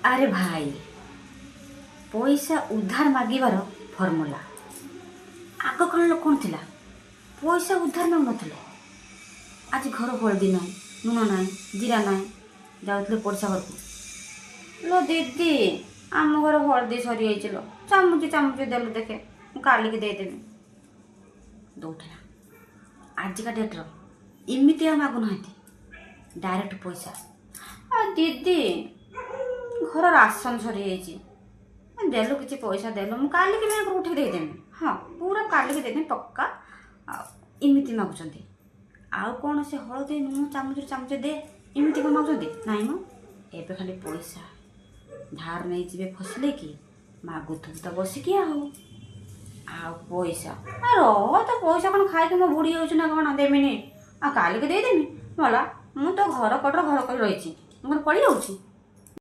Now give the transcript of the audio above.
अरे भाई, पैसा उधार मागिबार फर्मुला आग काल कौन थिला? पैसा उधार मांग नथिले। आज घर हलदी ना, लुण ना, जीरा ना, जाऊे पड़शा घर को, लो दीदी आम घर हलदी सरी जाइए, लो चामुची चामुची देलु देखे काली की देदेवी दौड़ा। आजिका डेट्र इमित मागुना डायरेक्ट पैसा। दीदी घर राशन सरी जाइए, देलु किसी पैसा देलु मु काली की बैंक उठे देदेमी। हाँ पूरा काली की देदेमी पक्का। इमिति मागुंट आउ कौन से हलदी नुण चामुच चामुच दे इमिति कौन मागुंट नाई मो एबे खाली पैसा धार नहीं जीवे फसले कि मागुथु तो बसिकी आउ पैसा रह तो पैसा कौन खाई मो बुढ़ी हो कौन देमिनी आ काली की देदेमी मला मु तो घर कटर घर कर रही पड़ी जाऊँ।